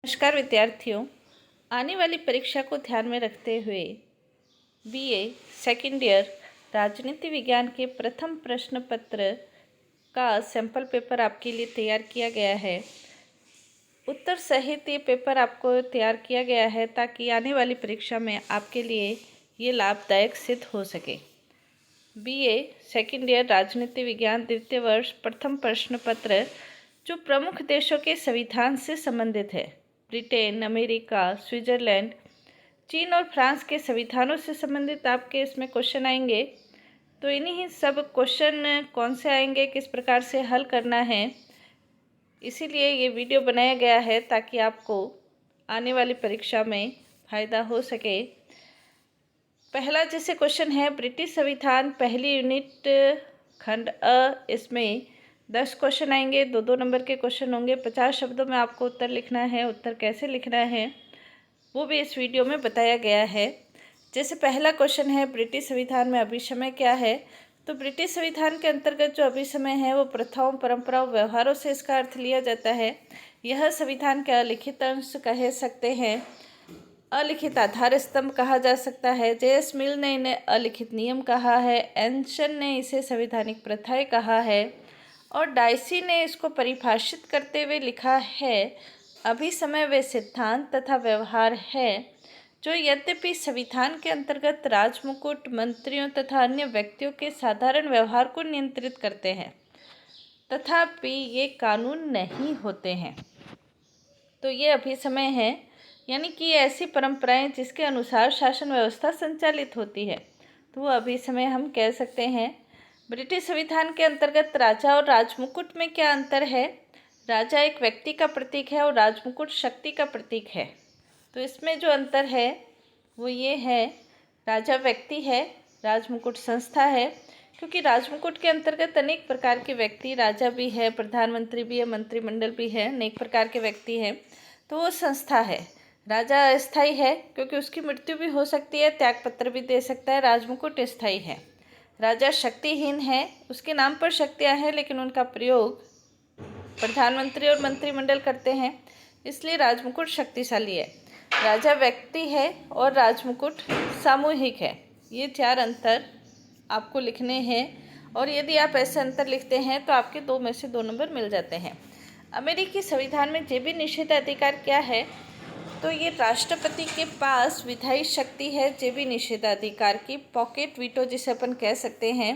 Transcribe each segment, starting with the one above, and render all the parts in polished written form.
नमस्कार विद्यार्थियों। आने वाली परीक्षा को ध्यान में रखते हुए बीए सेकेंड ईयर राजनीति विज्ञान के प्रथम प्रश्न पत्र का सैंपल पेपर आपके लिए तैयार किया गया है। उत्तर सहित ये पेपर आपको तैयार किया गया है ताकि आने वाली परीक्षा में आपके लिए ये लाभदायक सिद्ध हो सके। बीए सेकेंड ईयर राजनीति विज्ञान द्वितीय वर्ष प्रथम प्रश्न पत्र जो प्रमुख देशों के संविधान से संबंधित है। ब्रिटेन, अमेरिका, स्विट्ज़रलैंड, चीन और फ्रांस के संविधानों से संबंधित आपके इसमें क्वेश्चन आएंगे। तो इन्हीं सब क्वेश्चन कौन से आएंगे, किस प्रकार से हल करना है, इसीलिए ये वीडियो बनाया गया है ताकि आपको आने वाली परीक्षा में फ़ायदा हो सके। पहला जैसे क्वेश्चन है ब्रिटिश संविधान पहली यूनिट खंड अ, इसमें 10 क्वेश्चन आएंगे, 2-2 नंबर के क्वेश्चन होंगे। 50 शब्दों में आपको उत्तर लिखना है। उत्तर कैसे लिखना है वो भी इस वीडियो में बताया गया है। जैसे पहला क्वेश्चन है ब्रिटिश संविधान में अभिसमय क्या है। तो ब्रिटिश संविधान के अंतर्गत जो अभिसमय है वो प्रथाओं, परंपराओं, व्यवहारों से इसका अर्थ लिया जाता है। यह संविधान के अलिखित अंश कह सकते हैं, अलिखित आधार स्तंभ कहा जा सकता है। जेएस मिल ने इन्हें अलिखित नियम कहा है। एंशन ने इसे संवैधानिक प्रथाएं कहा है और डाइसी ने इसको परिभाषित करते हुए लिखा है, अभिसमय वे सिद्धांत तथा व्यवहार है जो यद्यपि संविधान के अंतर्गत राजमुकुट, मंत्रियों तथा अन्य व्यक्तियों के साधारण व्यवहार को नियंत्रित करते हैं, तथापि ये कानून नहीं होते हैं। तो ये अभिसमय है, यानी कि ऐसी परंपराएं जिसके अनुसार शासन व्यवस्था संचालित होती है, तो वो अभिसमय हम कह सकते हैं। ब्रिटिश संविधान के अंतर्गत राजा और राजमुकुट में क्या अंतर है। राजा एक व्यक्ति का प्रतीक है और राजमुकुट शक्ति का प्रतीक है। तो इसमें जो अंतर है वो ये है, राजा व्यक्ति है, राजमुकुट संस्था है। क्योंकि राजमुकुट के अंतर्गत अनेक प्रकार के व्यक्ति, राजा भी है, प्रधानमंत्री भी है, मंत्रिमंडल भी है, अनेक प्रकार के व्यक्ति हैं, तो वो संस्था है। राजा अस्थायी है क्योंकि उसकी मृत्यु भी हो सकती है, त्यागपत्र भी दे सकता है। राजमुकुट स्थायी है। राजा शक्तिहीन है, उसके नाम पर शक्तियाँ हैं लेकिन उनका प्रयोग प्रधानमंत्री और मंत्रिमंडल करते हैं, इसलिए राजमुकुट शक्तिशाली है। राजा व्यक्ति है और राजमुकुट सामूहिक है। ये 4 अंतर आपको लिखने हैं और यदि आप ऐसे अंतर लिखते हैं तो आपके 2 में से 2 नंबर मिल जाते हैं। अमेरिकी संविधान में जेबी निषेधाधिकार क्या है। तो ये राष्ट्रपति के पास विधायी शक्ति है जेबी निषेधाधिकार की, पॉकेट वीटो जिसे अपन कह सकते हैं।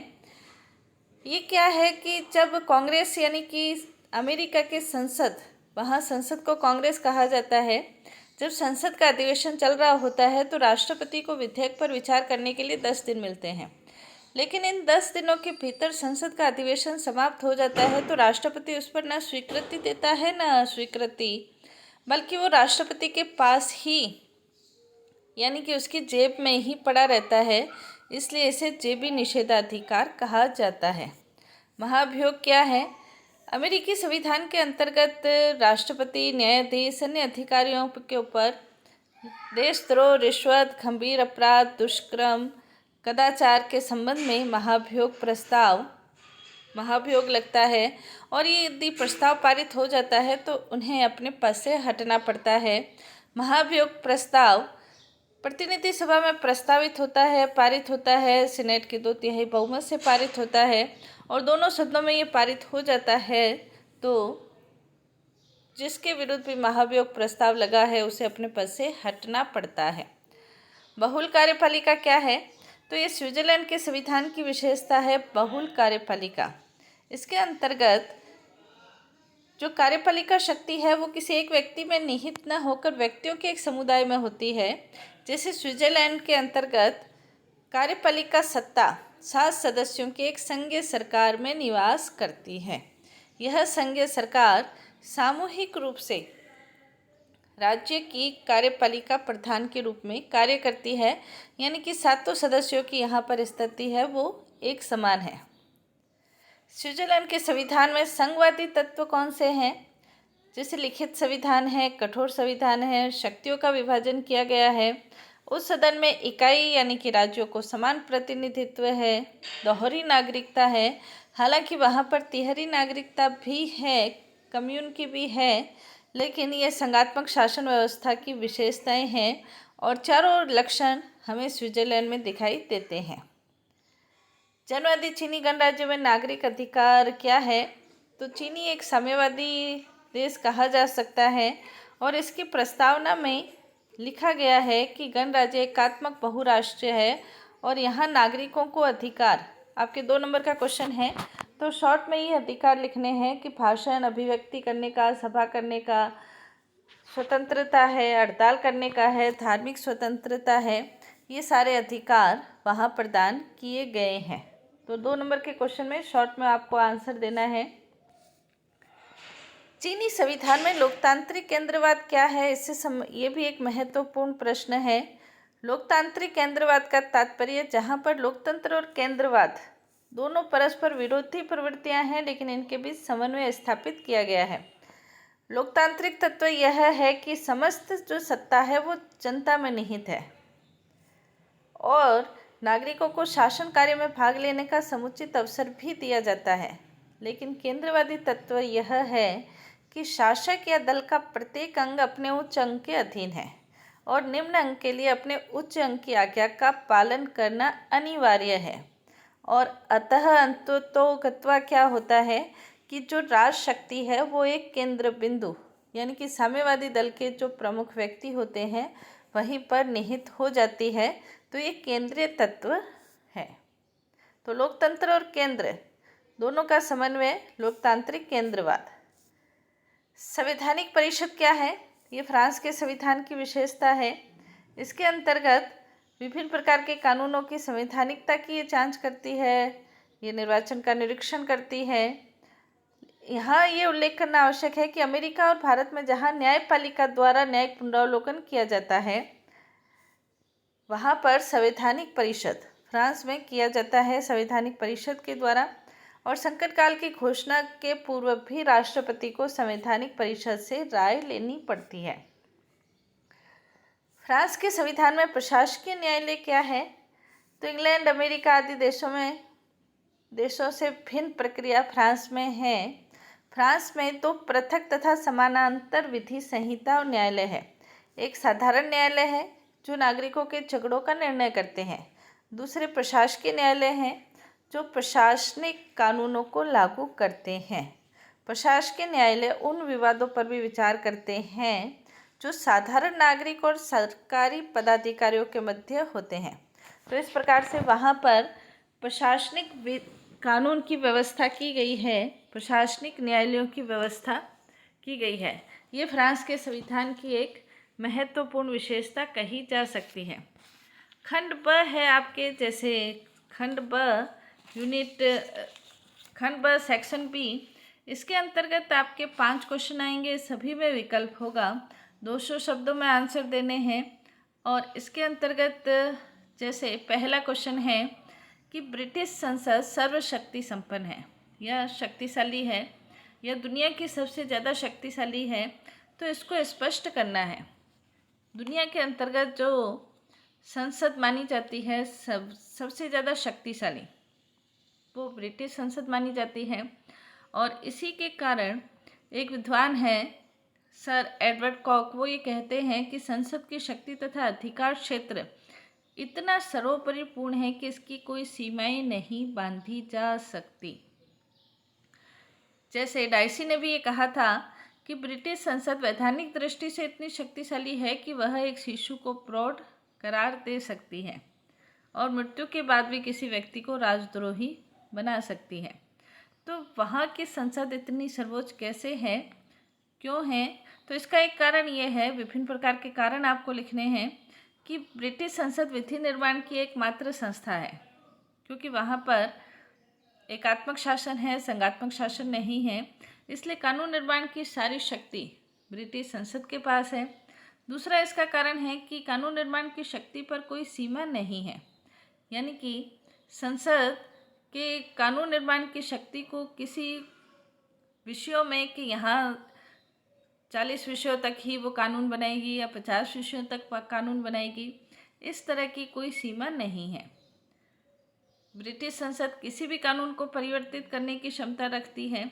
ये क्या है कि जब कांग्रेस यानी कि अमेरिका के संसद, वहाँ संसद को कांग्रेस कहा जाता है, जब संसद का अधिवेशन चल रहा होता है तो राष्ट्रपति को विधेयक पर विचार करने के लिए 10 दिन मिलते हैं। लेकिन इन 10 दिनों के भीतर संसद का अधिवेशन समाप्त हो जाता है तो राष्ट्रपति उस पर न स्वीकृति देता है न अस्वीकृति, बल्कि वो राष्ट्रपति के पास ही यानी कि उसकी जेब में ही पड़ा रहता है, इसलिए इसे जेबी निषेधाधिकार कहा जाता है। महाभियोग क्या है। अमेरिकी संविधान के अंतर्गत राष्ट्रपति, न्यायाधीश, अन्य अधिकारियों के ऊपर देशद्रोह, रिश्वत, गंभीर अपराध, दुष्कर्म, कदाचार के संबंध में महाभियोग लगता है और ये यदि प्रस्ताव पारित हो जाता है तो उन्हें अपने पद से हटना पड़ता है। महाभियोग प्रस्ताव प्रतिनिधि सभा में प्रस्तावित होता है, पारित होता है, सीनेट के 2/3 बहुमत से पारित होता है और दोनों सदनों में ये पारित हो जाता है। तो जिसके विरुद्ध भी महाभियोग प्रस्ताव लगा है उसे अपने पद से हटना पड़ता है। बहुल कार्यपालिका क्या है। तो ये स्विट्जरलैंड के संविधान की विशेषता है, बहुल कार्यपालिका। इसके अंतर्गत जो कार्यपालिका शक्ति है वो किसी एक व्यक्ति में निहित न होकर व्यक्तियों के एक समुदाय में होती है। जैसे स्विट्जरलैंड के अंतर्गत कार्यपालिका सत्ता 7 सदस्यों की एक संघीय सरकार में निवास करती है। यह संघीय सरकार सामूहिक रूप से राज्य की कार्यपालिका प्रधान के रूप में कार्य करती है, यानी कि 7 सदस्यों की यहाँ पर स्थिति है वो एक समान है। स्विट्जरलैंड के संविधान में संघवादी तत्व कौन से हैं। जैसे लिखित संविधान है, कठोर संविधान है, शक्तियों का विभाजन किया गया है, उस सदन में इकाई यानी कि राज्यों को समान प्रतिनिधित्व है, दोहरी नागरिकता है, हालांकि वहाँ पर तिहरी नागरिकता भी है, कम्यून की भी है, लेकिन ये संघात्मक शासन व्यवस्था की विशेषताएं हैं और चारों लक्षण हमें स्विट्जरलैंड में दिखाई देते हैं। जनवादी चीनी गणराज्य में नागरिक अधिकार क्या है? तो चीनी एक साम्यवादी देश कहा जा सकता है और इसकी प्रस्तावना में लिखा गया है कि गणराज्य एकात्मक बहुराष्ट्रीय है और यहाँ नागरिकों को अधिकार, आपके 2 नंबर का क्वेश्चन है तो शॉर्ट में ये अधिकार लिखने हैं कि भाषण, अभिव्यक्ति करने का, सभा करने का स्वतंत्रता है, हड़ताल करने का है, धार्मिक स्वतंत्रता है, ये सारे अधिकार वहाँ प्रदान किए गए हैं। तो 2 नंबर के क्वेश्चन में शॉर्ट में आपको आंसर देना है। चीनी संविधान में लोकतांत्रिक केंद्रवाद क्या है? ये भी एक महत्वपूर्ण प्रश्न है। लोकतांत्रिक केंद्रवाद का तात्पर्य जहाँ पर लोकतंत्र और केंद्रवाद दोनों परस्पर विरोधी प्रवृत्तियाँ हैं लेकिन इनके बीच समन्वय स्थापित किया गया है। लोकतांत्रिक तत्व यह है कि समस्त जो सत्ता है वो जनता में निहित है और नागरिकों को शासन कार्य में भाग लेने का समुचित अवसर भी दिया जाता है। लेकिन केंद्रवादी तत्व यह है कि शासक या दल का प्रत्येक अंग अपने उच्च अंग के अधीन है और निम्न अंग के लिए अपने उच्च अंग की आज्ञा का पालन करना अनिवार्य है। और अतः अंततोगत्वा क्या होता है कि जो राज शक्ति है वो एक केंद्र बिंदु यानी कि साम्यवादी दल के जो प्रमुख व्यक्ति होते हैं वहीं पर निहित हो जाती है। तो ये केंद्रीय तत्व है। तो लोकतंत्र और केंद्र दोनों का समन्वय लोकतांत्रिक केंद्रवाद। संवैधानिक परिषद क्या है? ये फ्रांस के संविधान की विशेषता है। इसके अंतर्गत विभिन्न प्रकार के कानूनों की संवैधानिकता की ये जांच करती है, ये निर्वाचन का निरीक्षण करती है। यहाँ ये उल्लेख करना आवश्यक है कि अमेरिका और भारत में जहाँ न्यायपालिका द्वारा न्यायिक पुनरावलोकन किया जाता है वहाँ पर संवैधानिक परिषद फ्रांस में किया जाता है संवैधानिक परिषद के द्वारा। और संकट काल की घोषणा के पूर्व भी राष्ट्रपति को संवैधानिक परिषद से राय लेनी पड़ती है। फ्रांस के संविधान में प्रशासकीय न्यायालय क्या है? तो इंग्लैंड, अमेरिका आदि देशों से भिन्न प्रक्रिया फ्रांस में है। फ्रांस में 2 पृथक तथा समानांतर विधि संहिता और न्यायालय है। एक साधारण न्यायालय है जो नागरिकों के झगड़ों का निर्णय करते हैं। दूसरे प्रशासकीय न्यायालय हैं जो प्रशासनिक कानूनों को लागू करते हैं। प्रशासकीय न्यायालय उन विवादों पर भी विचार करते हैं जो साधारण नागरिक और सरकारी पदाधिकारियों के मध्य होते हैं। तो इस प्रकार से वहाँ पर प्रशासनिक कानून की व्यवस्था की गई है, प्रशासनिक न्यायालयों की व्यवस्था की गई है। ये फ्रांस के संविधान की एक महत्वपूर्ण विशेषता कही जा सकती है। खंड ब है आपके, जैसे खंड ब खंड ब सेक्शन बी, इसके अंतर्गत आपके 5 क्वेश्चन आएंगे, सभी में विकल्प होगा। 200 शब्दों में आंसर देने हैं। और इसके अंतर्गत जैसे पहला क्वेश्चन है कि ब्रिटिश संसद सर्वशक्ति संपन्न है या शक्तिशाली है या दुनिया की सबसे ज़्यादा शक्तिशाली है, तो इसको स्पष्ट करना है। दुनिया के अंतर्गत जो संसद मानी जाती है सबसे ज़्यादा शक्तिशाली, वो ब्रिटिश संसद मानी जाती है। और इसी के कारण एक विद्वान है सर एडवर्ड कॉक, वो ये कहते हैं कि संसद की शक्ति तथा अधिकार क्षेत्र इतना सर्वोपरिपूर्ण है कि इसकी कोई सीमाएं नहीं बांधी जा सकती। जैसे डाइसी ने भी ये कहा था कि ब्रिटिश संसद वैधानिक दृष्टि से इतनी शक्तिशाली है कि वह एक शिशु को प्रौढ़ करार दे सकती है और मृत्यु के बाद भी किसी व्यक्ति को राजद्रोही बना सकती है। तो वहाँ की संसद इतनी सर्वोच्च कैसे है, क्यों है? तो इसका एक कारण ये है, विभिन्न प्रकार के कारण आपको लिखने हैं कि ब्रिटिश संसद विधि निर्माण की एकमात्र संस्था है, क्योंकि वहाँ पर एकात्मक शासन है, संघात्मक शासन नहीं है, इसलिए कानून निर्माण की सारी शक्ति ब्रिटिश संसद के पास है। दूसरा इसका कारण है कि कानून निर्माण की शक्ति पर कोई सीमा नहीं है, यानी कि संसद के कानून निर्माण की शक्ति को किसी विषयों में कि यहाँ 40 विषयों तक ही वो कानून बनाएगी या 50 विषयों तक कानून बनाएगी, इस तरह की कोई सीमा नहीं है। ब्रिटिश संसद किसी भी कानून को परिवर्तित करने की क्षमता रखती है।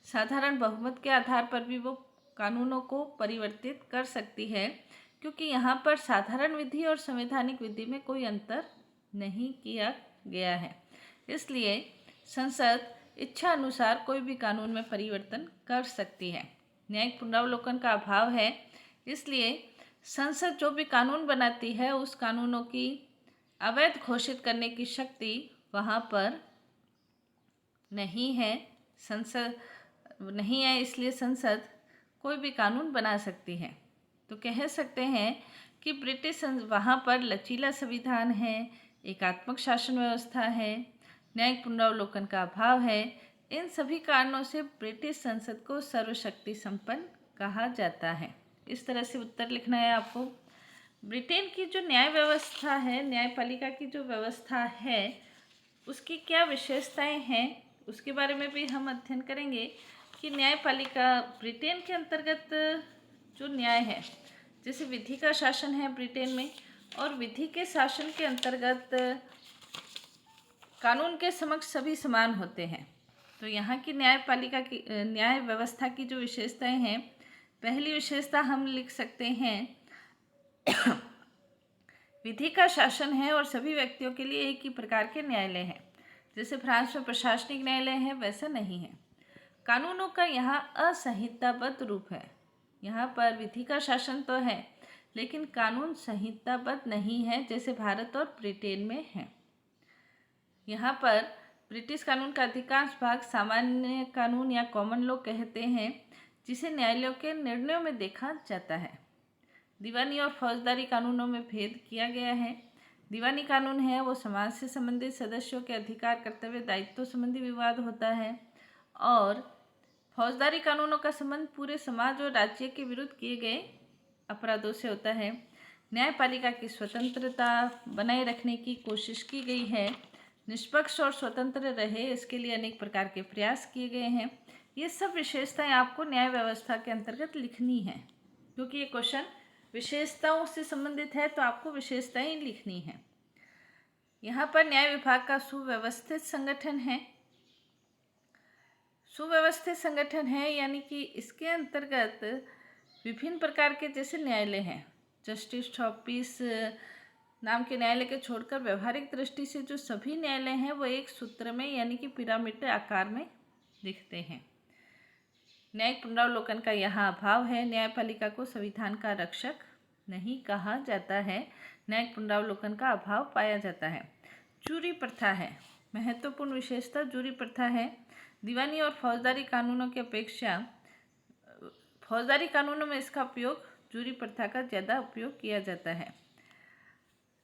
साधारण बहुमत के आधार पर भी वो कानूनों को परिवर्तित कर सकती है, क्योंकि यहाँ पर साधारण विधि और संवैधानिक विधि में कोई अंतर नहीं किया गया है। इसलिए संसद इच्छा अनुसार कोई भी कानून में परिवर्तन कर सकती है। न्यायिक पुनरावलोकन का अभाव है, इसलिए संसद जो भी कानून बनाती है उस कानूनों की अवैध घोषित करने की शक्ति वहाँ पर नहीं है। संसद नहीं है, इसलिए संसद कोई भी कानून बना सकती है। तो कह सकते हैं कि ब्रिटिश वहाँ पर लचीला संविधान है, एकात्मक शासन व्यवस्था है, न्यायिक पुनरावलोकन का अभाव है। इन सभी कारणों से ब्रिटिश संसद को सर्वशक्ति संपन्न कहा जाता है। इस तरह से उत्तर लिखना है आपको। ब्रिटेन की जो न्याय व्यवस्था है, न्यायपालिका की जो व्यवस्था है, उसकी क्या विशेषताएं हैं उसके बारे में भी हम अध्ययन करेंगे कि न्यायपालिका ब्रिटेन के अंतर्गत जो न्याय है, जैसे विधि का शासन है ब्रिटेन में, और विधि के शासन के अंतर्गत कानून के समक्ष सभी समान होते हैं। तो यहाँ की न्यायपालिका की न्याय व्यवस्था की जो विशेषताएं हैं, पहली विशेषता हम लिख सकते हैं विधि का शासन है और सभी व्यक्तियों के लिए एक ही प्रकार के न्यायालय हैं। जैसे फ्रांस में प्रशासनिक न्यायालय है, वैसा नहीं है। कानूनों का यहाँ असंहिताबद्ध रूप है। यहाँ पर विधि का शासन तो है, लेकिन कानून संहिताबद्ध नहीं है, जैसे भारत और ब्रिटेन में है। यहाँ पर ब्रिटिश कानून का अधिकांश भाग सामान्य कानून या कॉमन लॉ कहते हैं, जिसे न्यायालयों के निर्णयों में देखा जाता है। दीवानी और फौजदारी कानूनों में भेद किया गया है। दीवानी कानून है वो समाज से संबंधित सदस्यों के अधिकार, कर्तव्य, दायित्व संबंधी विवाद होता है, और फौजदारी कानूनों का संबंध पूरे समाज और राज्य के विरुद्ध किए गए अपराधों से होता है। न्यायपालिका की स्वतंत्रता बनाए रखने की कोशिश की गई है। निष्पक्ष और स्वतंत्र रहे, इसके लिए अनेक प्रकार के प्रयास किए गए हैं। ये सब विशेषताएं आपको न्याय व्यवस्था के अंतर्गत लिखनी है, क्योंकि ये क्वेश्चन विशेषताओं से संबंधित है, तो आपको विशेषताएं लिखनी है। यहाँ पर न्याय विभाग का सुव्यवस्थित संगठन है। सुव्यवस्थित संगठन है यानी कि इसके अंतर्गत विभिन्न प्रकार के जैसे न्यायालय हैं। जस्टिस ऑफिस नाम के न्यायालय के छोड़कर व्यवहारिक दृष्टि से जो सभी न्यायालय हैं वो एक सूत्र में यानी कि पिरामिड आकार में दिखते हैं। न्यायिक पुनरावलोकन का यहाँ अभाव है। न्यायपालिका को संविधान का रक्षक नहीं कहा जाता है। न्यायिक पुनरावलोकन का अभाव पाया जाता है। जूरी प्रथा है, महत्वपूर्ण विशेषता जूरी प्रथा है। दीवानी और फौजदारी कानूनों की अपेक्षा फौजदारी कानूनों में इसका उपयोग जूरी प्रथा का ज़्यादा उपयोग किया जाता है।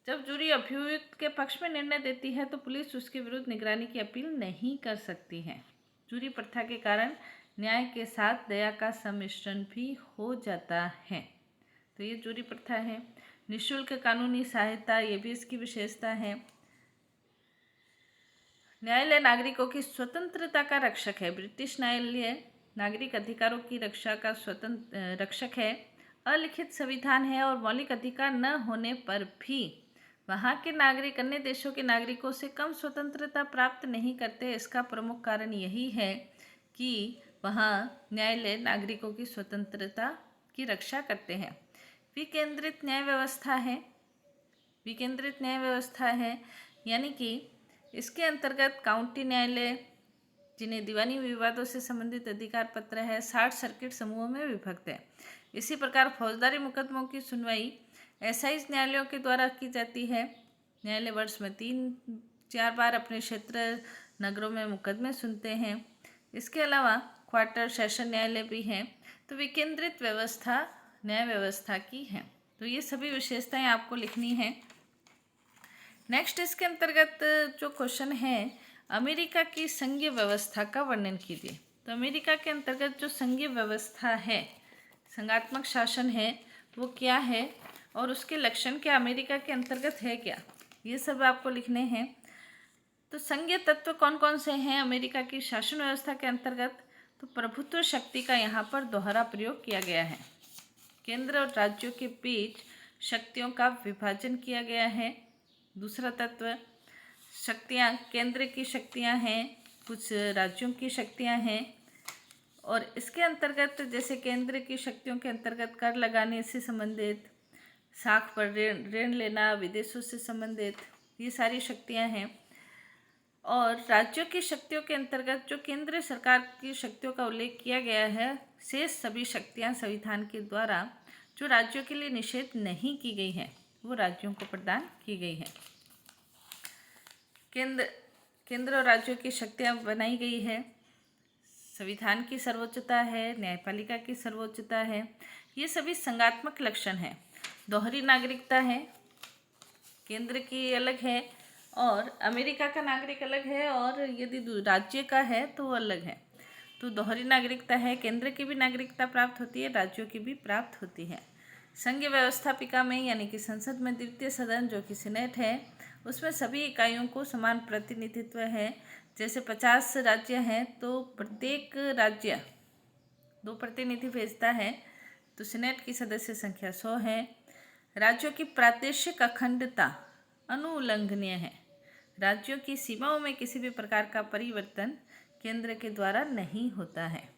जब जूरी अभियुक्त के पक्ष में निर्णय देती है तो पुलिस उसके विरुद्ध निगरानी की अपील नहीं कर सकती है। जूरी प्रथा के कारण न्याय के साथ दया का सम्मिश्रण भी हो जाता है। तो ये जूरी प्रथा है। निःशुल्क कानूनी सहायता, ये भी इसकी विशेषता है। न्यायालय नागरिकों की स्वतंत्रता का रक्षक है। ब्रिटिश न्यायालय नागरिक अधिकारों की रक्षा का स्वतंत्र रक्षक है। अलिखित संविधान है और मौलिक अधिकार न होने पर भी वहाँ के नागरिक अन्य देशों के नागरिकों से कम स्वतंत्रता प्राप्त नहीं करते। इसका प्रमुख कारण यही है कि वहाँ न्यायालय नागरिकों की स्वतंत्रता की रक्षा करते हैं। विकेंद्रित न्याय व्यवस्था है। विकेंद्रित न्याय व्यवस्था है यानी कि इसके अंतर्गत काउंटी न्यायालय, जिन्हें दीवानी विवादों से संबंधित अधिकार पत्र है, 60 सर्किट समूहों में विभक्त है। इसी प्रकार फौजदारी मुकदमों की सुनवाई असाइज न्यायालयों के द्वारा की जाती है। न्यायालय वर्ष में 3-4 बार अपने क्षेत्र नगरों में मुकदमे सुनते हैं। इसके अलावा क्वार्टर सेशन न्यायालय भी हैं। तो विकेंद्रित व्यवस्था न्याय व्यवस्था की है। तो ये सभी विशेषताएं आपको लिखनी है। नेक्स्ट इसके अंतर्गत जो क्वेश्चन है, अमेरिका की संघीय व्यवस्था का वर्णन कीजिए। तो अमेरिका के अंतर्गत जो संघीय व्यवस्था है, संघात्मक शासन है, वो क्या है और उसके लक्षण क्या अमेरिका के अंतर्गत है क्या, ये सब आपको लिखने हैं। तो संघीय तत्व कौन कौन से हैं अमेरिका की शासन व्यवस्था के अंतर्गत? तो प्रभुत्व शक्ति का यहाँ पर दोहरा प्रयोग किया गया है। केंद्र और राज्यों के बीच शक्तियों का विभाजन किया गया है। दूसरा तत्व, शक्तियाँ केंद्र की शक्तियाँ हैं, कुछ राज्यों की शक्तियाँ हैं, और इसके अंतर्गत जैसे केंद्र की शक्तियों के अंतर्गत कर लगाने से संबंधित, साख पर ऋण लेना, विदेशों से संबंधित, ये सारी शक्तियां हैं। और राज्यों की शक्तियों के अंतर्गत जो केंद्र सरकार की शक्तियों का उल्लेख किया गया है, शेष सभी शक्तियां संविधान के द्वारा जो राज्यों के लिए निषेध नहीं की गई हैं वो राज्यों को प्रदान की गई हैं। केंद्र और राज्यों की शक्तियां बनाई गई है। संविधान की सर्वोच्चता है, न्यायपालिका की सर्वोच्चता है, ये सभी संघात्मक लक्षण हैं। दोहरी नागरिकता है, केंद्र की अलग है और अमेरिका का नागरिक अलग है, और यदि राज्य का है तो वो अलग है। तो दोहरी नागरिकता है, केंद्र की भी नागरिकता प्राप्त होती है, राज्यों की भी प्राप्त होती है। संघीय व्यवस्थापिका में यानी कि संसद में द्वितीय सदन जो कि सीनेट है, उसमें सभी इकाइयों को समान प्रतिनिधित्व है। जैसे 50 राज्य हैं तो प्रत्येक राज्य 2 प्रतिनिधि भेजता है, तो सीनेट की सदस्य संख्या 100 है। राज्यों की प्रादेशिक अखंडता अनुउल्लंघनीय है। राज्यों की सीमाओं में किसी भी प्रकार का परिवर्तन केंद्र के द्वारा नहीं होता है।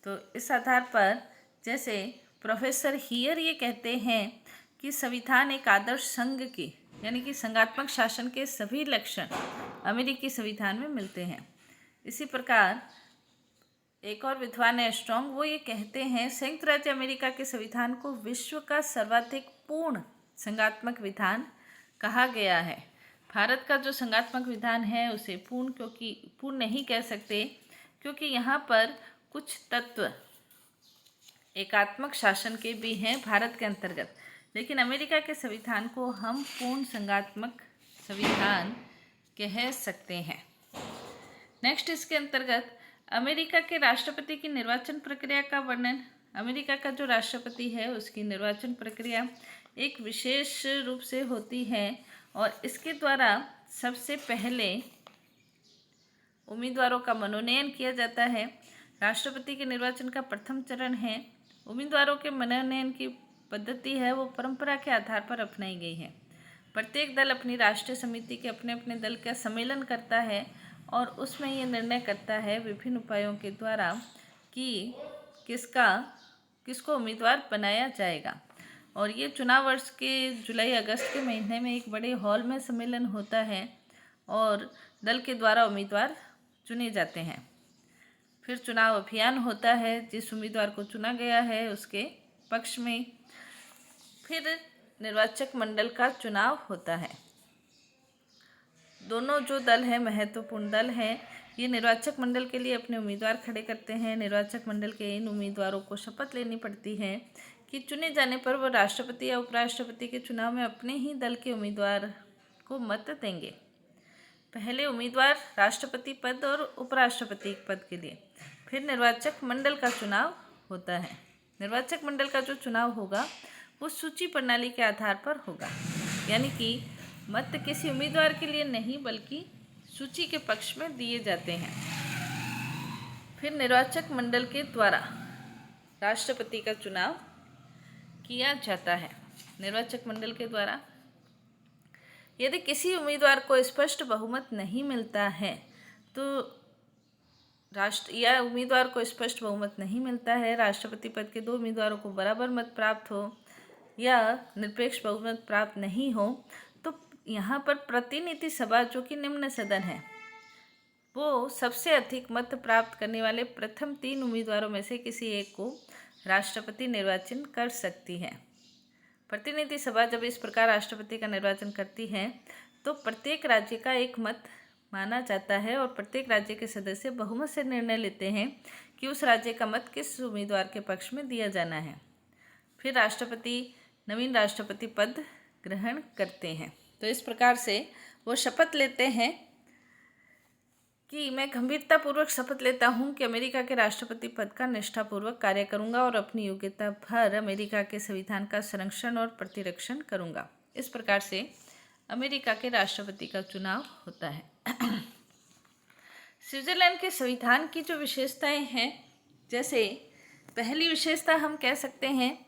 तो इस आधार पर जैसे प्रोफेसर हियर ये कहते हैं कि संविधान एक आदर्श संघ की यानी कि संघात्मक शासन के सभी लक्षण अमेरिकी संविधान में मिलते हैं। इसी प्रकार एक और विद्वान है स्ट्रॉन्ग, वो ये कहते हैं संयुक्त राज्य अमेरिका के संविधान को विश्व का सर्वाधिक पूर्ण संघात्मक विधान कहा गया है। भारत का जो संघात्मक विधान है उसे पूर्ण नहीं कह सकते, क्योंकि यहाँ पर कुछ तत्व एकात्मक शासन के भी हैं भारत के अंतर्गत, लेकिन अमेरिका के संविधान को हम पूर्ण संघात्मक संविधान कह सकते हैं। नेक्स्ट, इसके अंतर्गत अमेरिका के राष्ट्रपति की निर्वाचन प्रक्रिया का वर्णन। अमेरिका का जो राष्ट्रपति है उसकी निर्वाचन प्रक्रिया एक विशेष रूप से होती है और इसके द्वारा सबसे पहले उम्मीदवारों का मनोनयन किया जाता है। राष्ट्रपति के निर्वाचन का प्रथम चरण है। उम्मीदवारों के मनोनयन की पद्धति है वो परंपरा के आधार पर अपनाई गई है। प्रत्येक दल अपनी राष्ट्रीय समिति के अपने अपने दल का सम्मेलन करता है और उसमें ये निर्णय करता है विभिन्न उपायों के द्वारा कि किसको उम्मीदवार बनाया जाएगा। और ये चुनाव वर्ष के जुलाई अगस्त के महीने में एक बड़े हॉल में सम्मेलन होता है और दल के द्वारा उम्मीदवार चुने जाते हैं। फिर चुनाव अभियान होता है, जिस उम्मीदवार को चुना गया है उसके पक्ष में फिर निर्वाचक मंडल का चुनाव होता है। दोनों जो दल हैं महत्वपूर्ण दल हैं, ये निर्वाचक मंडल के लिए अपने उम्मीदवार खड़े करते हैं। निर्वाचक मंडल के इन उम्मीदवारों को शपथ लेनी पड़ती है कि चुने जाने पर वो राष्ट्रपति या उपराष्ट्रपति के चुनाव में अपने ही दल के उम्मीदवार को मत देंगे। पहले उम्मीदवार राष्ट्रपति पद और उपराष्ट्रपति पद के लिए, फिर निर्वाचक मंडल का चुनाव होता है। निर्वाचक मंडल का जो चुनाव होगा वो सूची प्रणाली के आधार पर होगा, यानी कि मत किसी उम्मीदवार के लिए नहीं बल्कि सूची के पक्ष में दिए जाते हैं। फिर निर्वाचक मंडल के द्वारा राष्ट्रपति का चुनाव किया जाता है। निर्वाचक मंडल के द्वारा यदि किसी उम्मीदवार को स्पष्ट बहुमत नहीं मिलता है तो उम्मीदवार को स्पष्ट बहुमत नहीं मिलता है, राष्ट्रपति पद के 2 उम्मीदवारों को बराबर मत प्राप्त हो या निरपेक्ष बहुमत प्राप्त नहीं हो, तो यहाँ पर प्रतिनिधि सभा जो कि निम्न सदन है वो सबसे अधिक मत प्राप्त करने वाले प्रथम 3 उम्मीदवारों में से किसी एक को राष्ट्रपति निर्वाचन कर सकती है। प्रतिनिधि सभा जब इस प्रकार राष्ट्रपति का निर्वाचन करती है तो प्रत्येक राज्य का एक मत माना जाता है और प्रत्येक राज्य के सदस्य बहुमत से निर्णय लेते हैं कि उस राज्य का मत किस उम्मीदवार के पक्ष में दिया जाना है। फिर राष्ट्रपति नवीन राष्ट्रपति पद ग्रहण करते हैं। तो इस प्रकार से वो शपथ लेते हैं कि मैं गंभीरतापूर्वक शपथ लेता हूं कि अमेरिका के राष्ट्रपति पद का निष्ठापूर्वक कार्य करूंगा और अपनी योग्यता भर अमेरिका के संविधान का संरक्षण और प्रतिरक्षण करूंगा। इस प्रकार से अमेरिका के राष्ट्रपति का चुनाव होता है। स्विट्जरलैंड के संविधान की जो विशेषताएं हैं, जैसे पहली विशेषता हम कह सकते हैं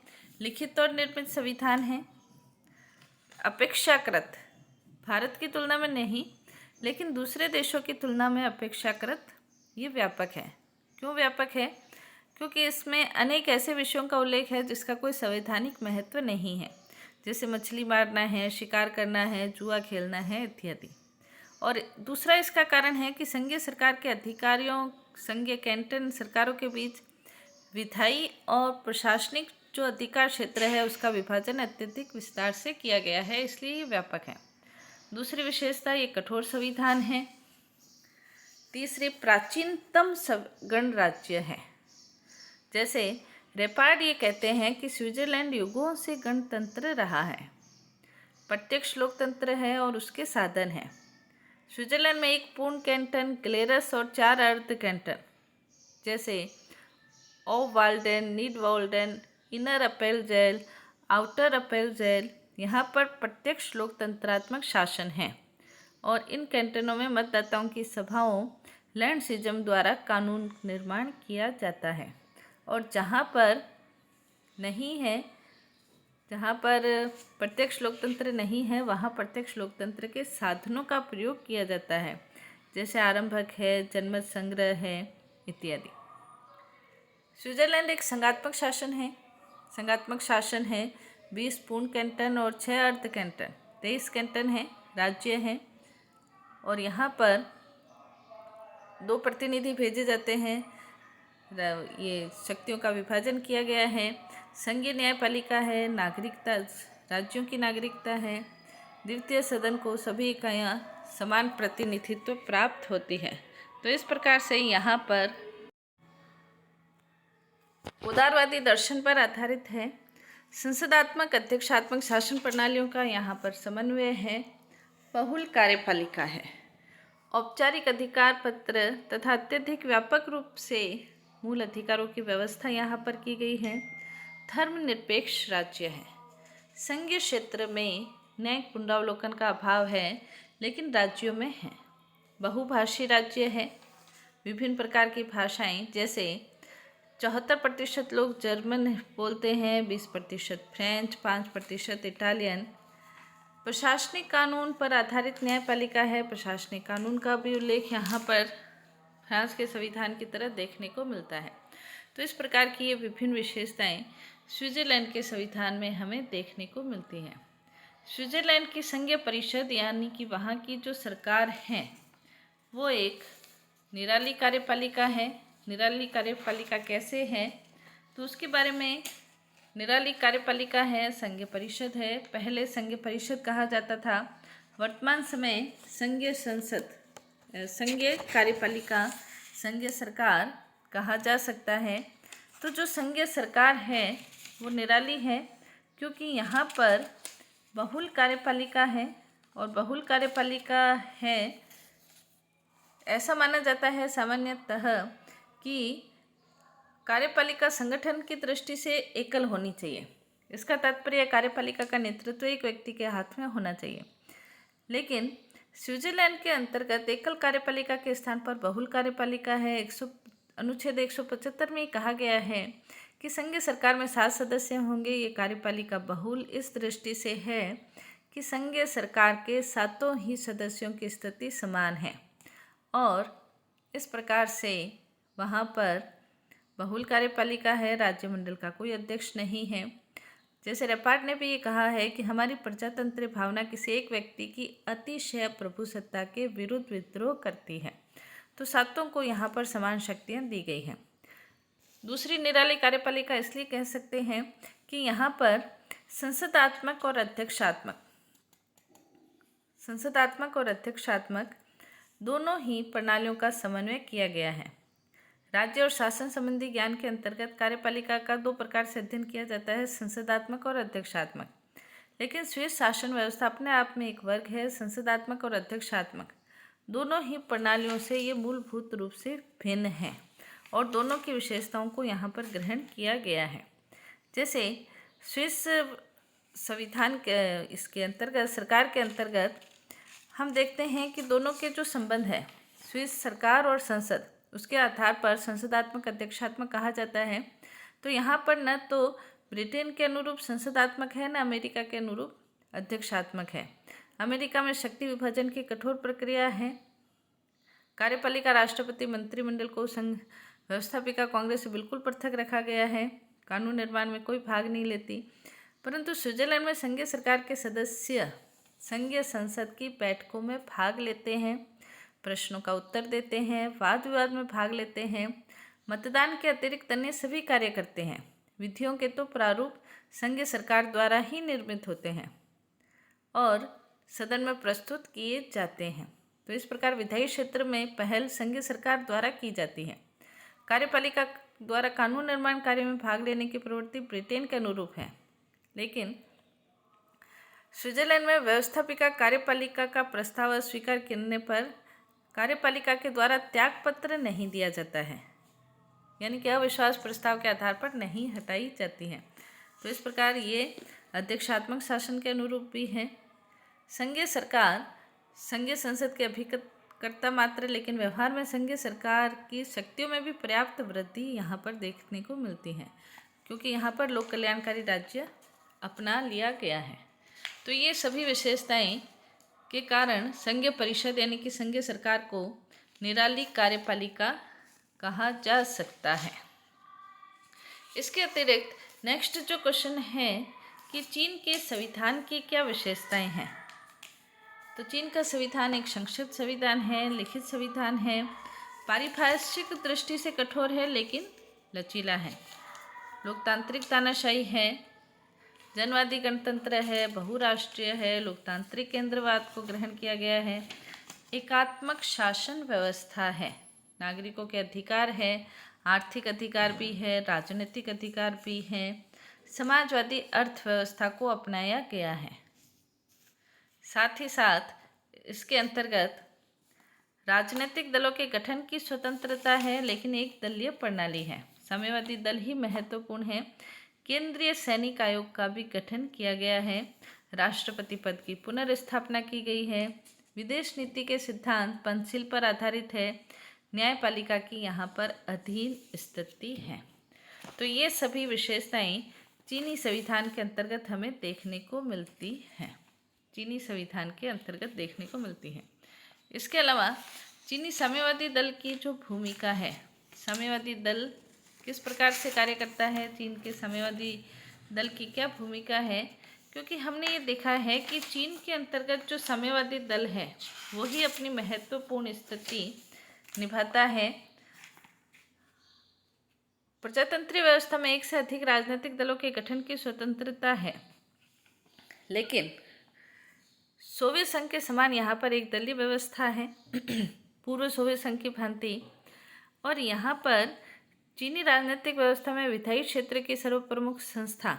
लिखित और निर्मित संविधान है। अपेक्षाकृत भारत की तुलना में नहीं लेकिन दूसरे देशों की तुलना में अपेक्षाकृत ये व्यापक है। क्यों व्यापक है? क्योंकि इसमें अनेक ऐसे विषयों का उल्लेख है जिसका कोई संवैधानिक महत्व नहीं है, जैसे मछली मारना है, शिकार करना है, जुआ खेलना है इत्यादि। और दूसरा इसका कारण है कि संघीय सरकार के अधिकारियों, संघीय कैंटन सरकारों के बीच विधायी और प्रशासनिक जो अधिकार क्षेत्र है उसका विभाजन अत्यधिक विस्तार से किया गया है, इसलिए ये व्यापक है। दूसरी विशेषता, ये कठोर संविधान है। तीसरी, प्राचीनतम गणराज्य है। जैसे रेपार्ड ये कहते हैं कि स्विट्जरलैंड युगों से गणतंत्र रहा है, प्रत्यक्ष लोकतंत्र है और उसके साधन हैं। स्विट्जरलैंड में एक पूर्ण कैंटन, ग्लेरस और 4 अर्ध कैंटन जैसे ओवाल्डेन, नीडवाल्डेन, इनर अपेलजेल, आउटर अपेलजेल, यहाँ पर प्रत्यक्ष लोकतंत्रात्मक शासन है और इन कैंटनों में मतदाताओं की सभाओं, लैंडसिज्म द्वारा कानून निर्माण किया जाता है। और जहाँ पर प्रत्यक्ष लोकतंत्र नहीं है वहाँ प्रत्यक्ष लोकतंत्र के साधनों का प्रयोग किया जाता है, जैसे आरंभक है, जनमत संग्रह है इत्यादि। स्विट्जरलैंड एक संघात्मक शासन है। 20 पूर्ण कैंटन और 6 अर्ध कैंटन, 23 कैंटन है, राज्य हैं और यहाँ पर 2 प्रतिनिधि भेजे जाते हैं। ये शक्तियों का विभाजन किया गया है। संघीय न्यायपालिका है, नागरिकता, राज्यों की नागरिकता है। द्वितीय सदन को सभी इकाइयाँ समान प्रतिनिधित्व प्राप्त होती है। तो इस प्रकार से यहाँ पर उदारवादी दर्शन पर आधारित है। संसदात्मक अध्यक्षात्मक शासन प्रणालियों का यहाँ पर समन्वय है। बहुल कार्यपालिका है। औपचारिक अधिकार पत्र तथा अत्यधिक व्यापक रूप से मूल अधिकारों की व्यवस्था यहाँ पर की गई है। धर्मनिरपेक्ष राज्य है। संघीय क्षेत्र में न्यायिक पुनरावलोकन का अभाव है, लेकिन राज्यों में है। बहुभाषी राज्य है। विभिन्न प्रकार की भाषाएं, जैसे 74% लोग जर्मन बोलते हैं, 20% फ्रेंच, 5% इटालियन। प्रशासनिक कानून पर आधारित न्यायपालिका है। प्रशासनिक कानून का भी उल्लेख यहाँ पर फ्रांस के संविधान की तरह देखने को मिलता है। तो इस प्रकार की ये विभिन्न विशेषताएं स्विट्जरलैंड के संविधान में हमें देखने को मिलती हैं। स्विट्जरलैंड की संघीय परिषद यानी कि वहाँ की जो सरकार है वो एक निराली कार्यपालिका है। निराली कार्यपालिका कैसे है तो उसके बारे में, निराली कार्यपालिका है, संघीय परिषद है। पहले संघीय परिषद कहा जाता था, वर्तमान समय संघीय संसद, संघीय कार्यपालिका, संघीय सरकार कहा जा सकता है। तो जो संघीय सरकार है वो निराली है, क्योंकि यहाँ पर बहुल कार्यपालिका है और बहुल कार्यपालिका है ऐसा माना जाता है सामान्यतः कि कार्यपालिका संगठन की दृष्टि से एकल होनी चाहिए। इसका तात्पर्य कार्यपालिका का नेतृत्व एक व्यक्ति के हाथ में होना चाहिए। लेकिन स्विट्जरलैंड के अंतर्गत एकल कार्यपालिका के स्थान पर बहुल कार्यपालिका है। अनुच्छेद 175 में कहा गया है कि संघीय सरकार में 7 सदस्य होंगे। ये कार्यपालिका बहुल इस दृष्टि से है कि संघीय सरकार के 7 ही सदस्यों की स्थिति समान है और इस प्रकार से वहाँ पर बहुल कार्यपालिका है। राज्यमंडल का कोई अध्यक्ष नहीं है। जैसे रेपार्ड ने भी ये कहा है कि हमारी प्रजातंत्र भावना किसी एक व्यक्ति की अतिशय प्रभुसत्ता के विरुद्ध विद्रोह करती है। तो 7 को यहाँ पर समान शक्तियाँ दी गई हैं। दूसरी निराली कार्यपालिका इसलिए कह सकते हैं कि यहाँ पर संसदात्मक और अध्यक्षात्मक दोनों ही प्रणालियों का समन्वय किया गया है। राज्य और शासन संबंधी ज्ञान के अंतर्गत कार्यपालिका का 2 प्रकार से अध्ययन किया जाता है, संसदात्मक और अध्यक्षात्मक। लेकिन स्विस शासन व्यवस्था अपने आप में एक वर्ग है। संसदात्मक और अध्यक्षात्मक दोनों ही प्रणालियों से ये मूलभूत रूप से भिन्न हैं और दोनों की विशेषताओं को यहाँ पर ग्रहण किया गया है। जैसे स्विस संविधान के इसके अंतर्गत, सरकार के अंतर्गत हम देखते हैं कि दोनों के जो संबंध है, स्विस सरकार और संसद, उसके आधार पर संसदात्मक अध्यक्षात्मक कहा जाता है। तो यहाँ पर न तो ब्रिटेन के अनुरूप संसदात्मक है, न अमेरिका के अनुरूप अध्यक्षात्मक है। अमेरिका में शक्ति विभाजन की कठोर प्रक्रिया है। कार्यपालिका राष्ट्रपति मंत्रिमंडल को व्यवस्थापिका कांग्रेस से बिल्कुल पृथक रखा गया है, कानून निर्माण में कोई भाग नहीं लेती। परंतु स्विट्जरलैंड में संघीय सरकार के सदस्य संघीय संसद की बैठकों में भाग लेते हैं, प्रश्नों का उत्तर देते हैं, वाद विवाद में भाग लेते हैं, मतदान के अतिरिक्त अन्य सभी कार्य करते हैं। विधियों के तो प्रारूप संघीय सरकार द्वारा ही निर्मित होते हैं और सदन में प्रस्तुत किए जाते हैं। तो इस प्रकार विधायी क्षेत्र में पहल संघीय सरकार द्वारा की जाती है। कार्यपालिका द्वारा कानून निर्माण कार्य में भाग लेने की प्रवृत्ति ब्रिटेन के अनुरूप है, लेकिन स्विट्जरलैंड में व्यवस्थापिका कार्यपालिका का प्रस्ताव अस्वीकार करने पर कार्यपालिका के द्वारा त्यागपत्र नहीं दिया जाता है, यानी कि अविश्वास प्रस्ताव के आधार पर नहीं हटाई जाती है। तो इस प्रकार ये अध्यक्षात्मक शासन के अनुरूप भी है। संघीय सरकार संघीय संसद के अभिकर्ता मात्र, लेकिन व्यवहार में संघीय सरकार की शक्तियों में भी पर्याप्त वृद्धि यहाँ पर देखने को मिलती है, क्योंकि यहाँ पर लोक कल्याणकारी राज्य अपना लिया गया है। तो ये सभी विशेषताएं के कारण संघीय परिषद यानी कि संघीय सरकार को निराली कार्यपालिका कहा जा सकता है। इसके अतिरिक्त नेक्स्ट जो क्वेश्चन है कि चीन के संविधान की क्या विशेषताएं हैं। तो चीन का संविधान एक संक्षिप्त संविधान है, लिखित संविधान है, पारिभाषिक दृष्टि से कठोर है लेकिन लचीला है, लोकतांत्रिक तानाशाही है, जनवादी गणतंत्र है, बहुराष्ट्रीय है, लोकतांत्रिक केंद्रवाद को ग्रहण किया गया है, एकात्मक शासन व्यवस्था है, नागरिकों के अधिकार है, आर्थिक अधिकार भी है, राजनीतिक अधिकार भी है, समाजवादी अर्थव्यवस्था को अपनाया गया है। साथ ही साथ इसके अंतर्गत राजनीतिक दलों के गठन की स्वतंत्रता है, लेकिन एक दलीय प्रणाली है, साम्यवादी दल ही महत्वपूर्ण है, केंद्रीय सैनिक आयोग का भी गठन किया गया है, राष्ट्रपति पद की पुनर्स्थापना की गई है, विदेश नीति के सिद्धांत पंचशील पर आधारित है, न्यायपालिका की यहाँ पर अधीन स्थिति है। तो ये सभी विशेषताएं चीनी संविधान के अंतर्गत हमें देखने को मिलती हैं, चीनी संविधान के अंतर्गत देखने को मिलती है। इसके अलावा चीनी साम्यवादी दल की जो भूमिका है, साम्यवादी दल किस प्रकार से कार्य करता है, चीन के साम्यवादी दल की क्या भूमिका है, क्योंकि हमने ये देखा है कि चीन के अंतर्गत जो साम्यवादी दल है वही अपनी महत्वपूर्ण स्थिति निभाता है। प्रजातंत्रीय व्यवस्था में एक से अधिक राजनीतिक दलों के गठन की स्वतंत्रता है, लेकिन सोवियत संघ के समान यहाँ पर एक दलीय व्यवस्था है पूर्व सोवियत संघ की भांति। और यहाँ पर चीनी राजनीतिक व्यवस्था में विधायी क्षेत्र की सर्वप्रमुख संस्था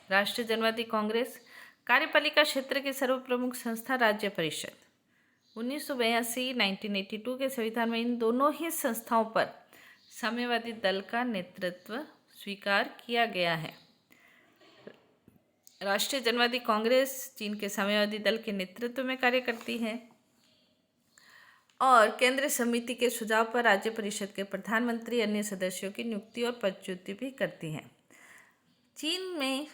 राष्ट्रीय जनवादी कांग्रेस, कार्यपालिका क्षेत्र की सर्वप्रमुख संस्था राज्य परिषद। 1982 के संविधान में इन दोनों ही संस्थाओं पर साम्यवादी दल का नेतृत्व स्वीकार किया गया है। राष्ट्रीय जनवादी कांग्रेस चीन के साम्यवादी दल के नेतृत्व में कार्य करती है और केंद्रीय समिति के सुझाव पर राज्य परिषद के प्रधानमंत्री अन्य सदस्यों की नियुक्ति और पदच्युति भी करती है। चीन में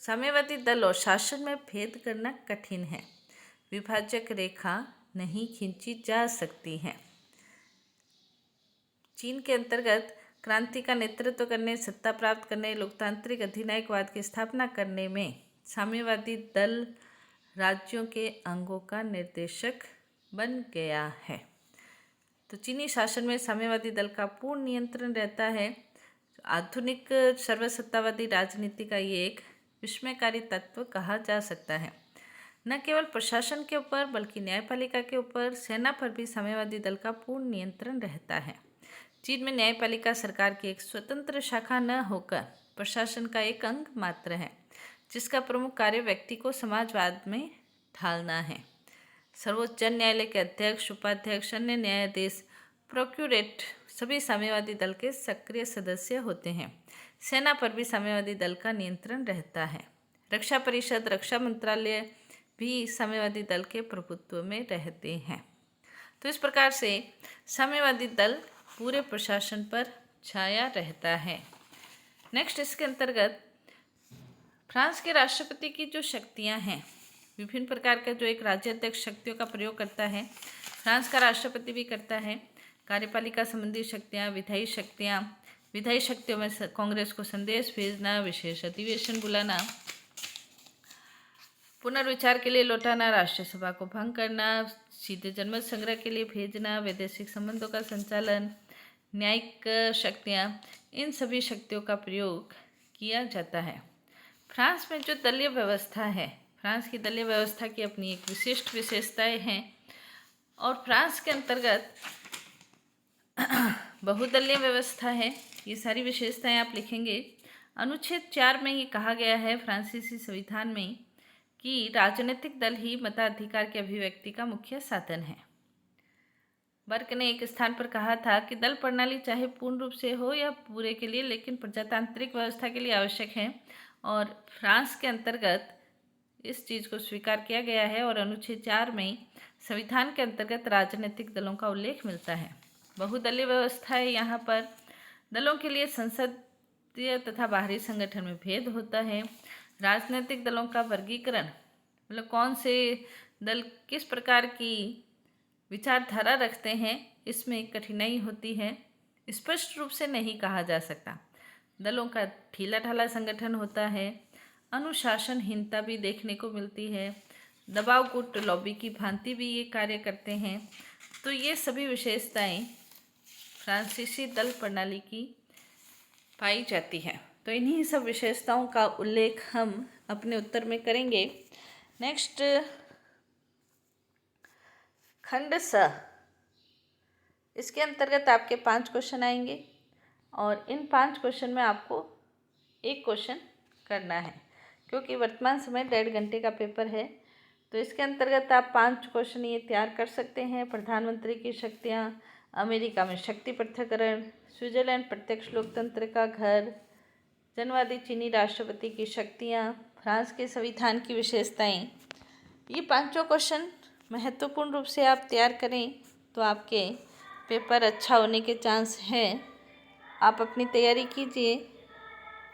साम्यवादी दल और शासन में भेद करना कठिन है, विभाजक रेखा नहीं खींची जा सकती है। चीन के अंतर्गत क्रांति का नेतृत्व करने, सत्ता प्राप्त करने, लोकतांत्रिक अधिनायकवाद की स्थापना करने में साम्यवादी दल राज्यों के अंगों का निर्देशक बन गया है। तो चीनी शासन में साम्यवादी दल का पूर्ण नियंत्रण रहता है। आधुनिक सर्वसत्तावादी राजनीति का ये एक विस्मयकारी तत्व कहा जा सकता है। न केवल प्रशासन के ऊपर बल्कि न्यायपालिका के ऊपर, सेना पर भी साम्यवादी दल का पूर्ण नियंत्रण रहता है। चीन में न्यायपालिका सरकार की एक स्वतंत्र शाखा न होकर प्रशासन का एक अंग मात्र है, जिसका प्रमुख कार्य व्यक्ति को समाजवाद में ढालना है। सर्वोच्च न्यायालय के अध्यक्ष, उपाध्यक्ष, अन्य न्यायाधीश, प्रोक्यूरेट सभी साम्यवादी दल के सक्रिय सदस्य होते हैं। सेना पर भी साम्यवादी दल का नियंत्रण रहता है। रक्षा परिषद, रक्षा मंत्रालय भी साम्यवादी दल के प्रभुत्व में रहते हैं। तो इस प्रकार से साम्यवादी दल पूरे प्रशासन पर छाया रहता है। नेक्स्ट इसके अंतर्गत फ्रांस के राष्ट्रपति की जो शक्तियां हैं, विभिन्न प्रकार का जो एक राज्याध्यक्ष शक्तियों का प्रयोग करता है, फ्रांस का राष्ट्रपति भी करता है। कार्यपालिका संबंधी शक्तियाँ, विधायी शक्तियाँ, विधायी शक्तियों में कांग्रेस को संदेश भेजना, विशेष अधिवेशन बुलाना, पुनर्विचार के लिए लौटाना, राष्ट्रीय सभा को भंग करना, सीधे जनमत संग्रह के लिए भेजना, वैदेशिक संबंधों का संचालन, न्यायिक शक्तियाँ, इन सभी शक्तियों का प्रयोग किया जाता है। फ्रांस में जो दलीय व्यवस्था है, फ्रांस की दलीय व्यवस्था की अपनी एक विशिष्ट विशेषताएं हैं और फ्रांस के अंतर्गत बहुदलीय व्यवस्था है। ये सारी विशेषताएं आप लिखेंगे। अनुच्छेद 4 में ये कहा गया है फ्रांसीसी संविधान में कि राजनीतिक दल ही मताधिकार के अभिव्यक्ति का मुख्य साधन है। बर्क ने एक स्थान पर कहा था कि दल प्रणाली चाहे पूर्ण रूप से हो या पूरे के लिए, लेकिन प्रजातांत्रिक व्यवस्था के लिए आवश्यक है और फ्रांस के अंतर्गत इस चीज़ को स्वीकार किया गया है और अनुच्छेद 4 में संविधान के अंतर्गत राजनीतिक दलों का उल्लेख मिलता है। बहुदलीय व्यवस्था है। यहाँ पर दलों के लिए संसदीय तथा बाहरी संगठन में भेद होता है। राजनीतिक दलों का वर्गीकरण, मतलब कौन से दल किस प्रकार की विचारधारा रखते हैं, इसमें कठिनाई होती है, स्पष्ट रूप से नहीं कहा जा सकता। दलों का ढीला ढाला संगठन होता है। अनुशासनहीनता भी देखने को मिलती है। दबाव गुट लॉबी की भांति भी ये कार्य करते हैं। तो ये सभी विशेषताएं फ्रांसीसी दल प्रणाली की पाई जाती हैं। तो इन्हीं सब विशेषताओं का उल्लेख हम अपने उत्तर में करेंगे। नेक्स्ट, खंड स, इसके अंतर्गत आपके 5 क्वेश्चन आएंगे और इन 5 क्वेश्चन में आपको एक क्वेश्चन करना है, क्योंकि वर्तमान समय 1.5 घंटे का पेपर है। तो इसके अंतर्गत आप 5 क्वेश्चन ये तैयार कर सकते हैं। प्रधानमंत्री की शक्तियाँ, अमेरिका में शक्ति पृथक्करण, स्विट्जरलैंड प्रत्यक्ष लोकतंत्र का घर, जनवादी चीनी राष्ट्रपति की शक्तियाँ, फ्रांस के संविधान की विशेषताएं। ये 5 क्वेश्चन महत्वपूर्ण रूप से आप तैयार करें तो आपके पेपर अच्छा होने के चांस हैं। आप अपनी तैयारी कीजिए।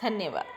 धन्यवाद।